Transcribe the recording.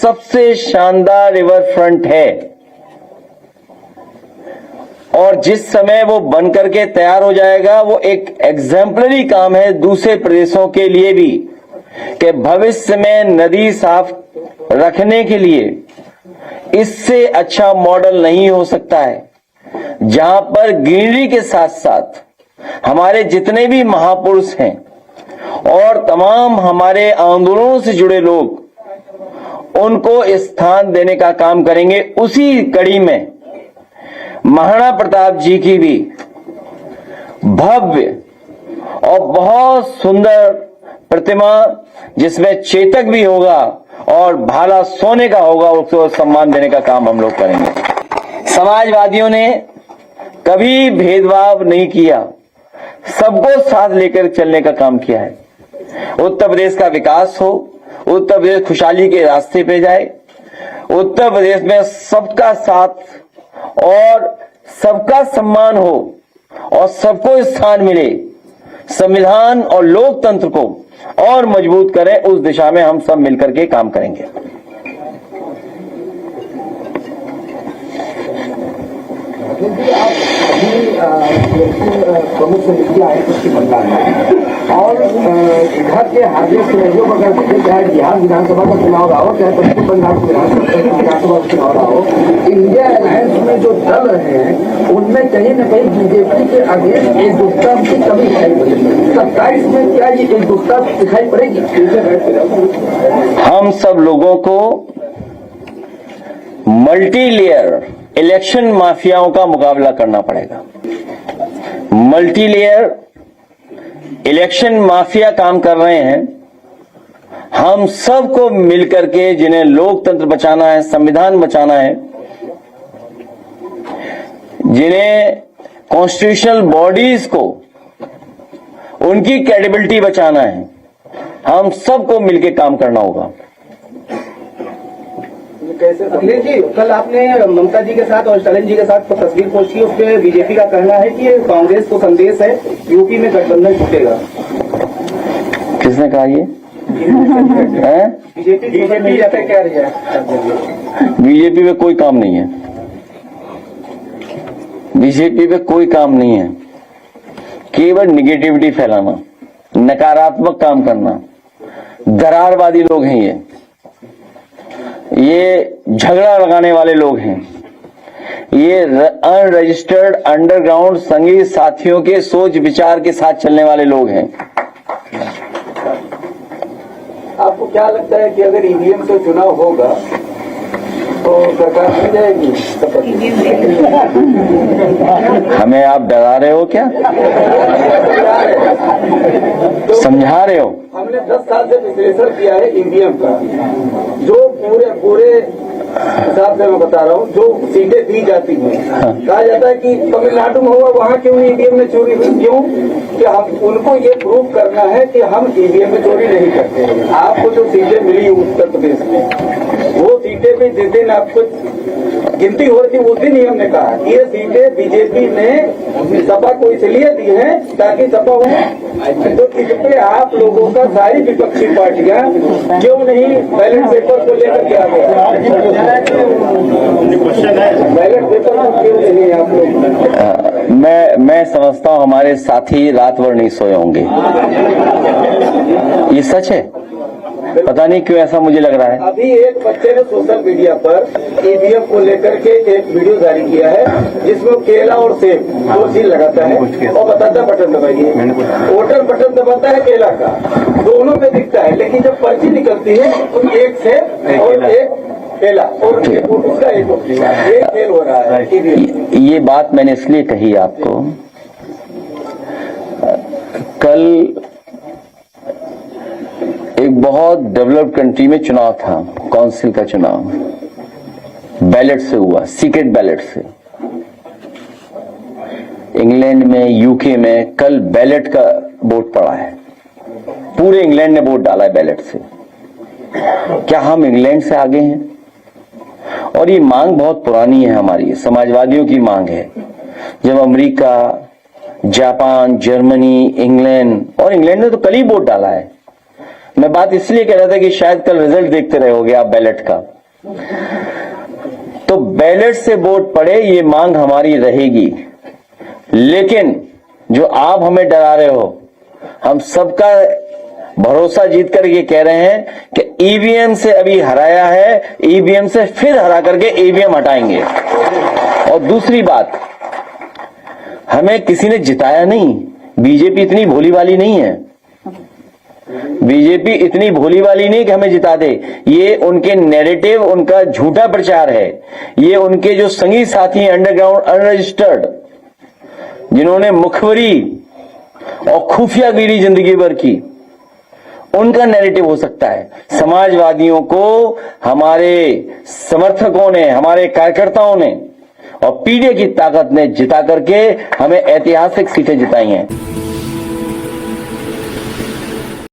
सबसे शानदार river front है और जिस समय वो बन करके तैयार हो जाएगा वो एक एग्जाम्पलरी काम है दूसरे प्रदेशों के लिए भी कि भविष्य में नदी साफ रखने के लिए इससे अच्छा मॉडल नहीं हो सकता है, जहां पर ग्रीनरी के साथ साथ हमारे जितने भी महापुरुष हैं और तमाम हमारे आंदोलनों से जुड़े लोग उनको स्थान देने का काम करेंगे। उसी कड़ी में महाराणा प्रताप जी की भी भव्य और बहुत सुंदर प्रतिमा, जिसमें चेतक भी होगा और भाला सोने का होगा, उसको सम्मान देने का काम हम लोग करेंगे। समाजवादियों ने कभी भेदभाव नहीं किया, सबको साथ लेकर चलने का काम किया है। उत्तर प्रदेश का विकास हो, उत्तर प्रदेश खुशहाली के रास्ते पे जाए, उत्तर प्रदेश में सबका साथ और सबका सम्मान हो और सबको स्थान मिले, संविधान और लोकतंत्र को और मजबूत करें, उस दिशा में हम सब मिलकर के काम करेंगे। आप अभी प्रमुख समितियां आए कुछ मतदान में और इधर के हार्दिक सहयोग अगर देखें, चाहे बिहार विधानसभा का चुनाव रहा हो, चाहे पश्चिम बंगाल विधानसभा का चुनाव रहा हो, इंडिया अलायंस में जो दल रहे हैं उनमें कहीं न कहीं बीजेपी के अगेंस्ट एकजुटता की कमी दिखाई पड़ेगी। 27 में क्या ये एकजुटता दिखाई पड़ेगी? हम सब लोगों को मल्टी लेयर इलेक्शन माफियाओं का मुकाबला करना पड़ेगा। मल्टी लेयर इलेक्शन माफिया काम कर रहे हैं, हम सबको मिलकर के जिन्हें लोकतंत्र बचाना है, संविधान बचाना है, जिन्हें कॉन्स्टिट्यूशनल बॉडीज को उनकी क्रेडिबिलिटी बचाना है, हम सबको मिलकर काम करना होगा। अखिलेश जी, कल आपने ममता जी के साथ और स्टालिन जी के साथ तस्वीर पोस्ट की, उसपे बीजेपी का कहना है कि ये कांग्रेस को संदेश है, यूपी में गठबंधन टूटेगा। किसने कहा ये? बीजेपी ऐसा कह रही है। बीजेपी में कोई काम नहीं है, बीजेपी में कोई काम नहीं है, केवल निगेटिविटी फैलाना, नकारात्मक काम करना, दरारवादी लोग हैं ये झगड़ा लगाने वाले लोग हैं, ये अनरजिस्टर्ड अंडरग्राउंड संघी साथियों के सोच विचार के साथ चलने वाले लोग हैं। आपको क्या लगता है कि अगर ईवीएम से चुनाव होगा तो सरकार मिल जाएगी? हमें आप डरा रहे हो क्या? समझा रहे हो? हमने 10 साल से विश्लेषण किया है ईवीएम का, जो पूरे हिसाब से मैं बता रहा हूँ, जो सीटें दी जाती हैं, कहा जाता है कि तमिलनाडु में हुआ, वहाँ क्यों ईवीएम में चोरी हुई? क्यों कि हम उनको ये प्रूव करना है कि हम ईवीएम में चोरी नहीं करते हैं। आपको जो सीटें मिली उत्तर प्रदेश में, वो सीटें भी जिस दिन आपको गिनती हो रही थी उस दिन ही हमने कहा कि ये सीटें बीजेपी ने सपा को इसलिए दी है ताकि सपा हो। तो इस पे आप लोगों का सारी विपक्षी पार्टियां क्यों नहीं बैलेट पेपर को लेकर के आ गया? बैलेट पेपर को क्यों नहीं आप लोग? मैं समझता हूं हमारे साथी रात भर नहीं सोए होंगे, ये सच है। पता नहीं क्यों ऐसा मुझे लग रहा है। अभी एक बच्चे ने सोशल मीडिया पर ईवीएम को लेकर के एक वीडियो जारी किया है, जिसमें केला और सेब दो चीज लगाता है और बताता बटन दबाइए। वोटर बटन दबाता है केला का, दोनों पे दिखता है, लेकिन जब पर्ची निकलती है तो एक सेब और एक केला और उसका एक खेल हो रहा है। ये बात मैंने इसलिए कही आपको, कल एक बहुत डेवलप्ड कंट्री में चुनाव था, काउंसिल का चुनाव बैलेट से हुआ, सीक्रेट बैलेट से। इंग्लैंड में, यूके में कल बैलेट का वोट पड़ा है, पूरे इंग्लैंड ने वोट डाला है बैलेट से। क्या हम इंग्लैंड से आगे हैं? और ये मांग बहुत पुरानी है, हमारी समाजवादियों की मांग है। जब अमेरिका, जापान, जर्मनी, इंग्लैंड, और इंग्लैंड ने तो कल ही वोट डाला है, मैं बात इसलिए कह रहा था कि शायद कल रिजल्ट देखते रहोगे आप बैलेट का, तो बैलेट से वोट पड़े ये मांग हमारी रहेगी। लेकिन जो आप हमें डरा रहे हो, हम सबका भरोसा जीत करके कह रहे हैं कि ईवीएम से अभी हराया है, ईवीएम से फिर हरा करके ईवीएम हटाएंगे। और दूसरी बात, हमें किसी ने जिताया नहीं, बीजेपी इतनी भोली वाली नहीं है, बीजेपी इतनी भोली वाली नहीं कि हमें जिता दे। ये उनके नैरेटिव, उनका झूठा प्रचार है। ये उनके जो संगी साथी हैं अंडरग्राउंड अनरजिस्टर्ड, जिन्होंने मुखबरी और खुफियागिरी जिंदगी भर की, उनका नैरेटिव हो सकता है। समाजवादियों को हमारे समर्थकों ने, हमारे कार्यकर्ताओं ने और पीडीए की ताकत ने जिता करके हमें ऐतिहासिक सीटें जिताई हैं।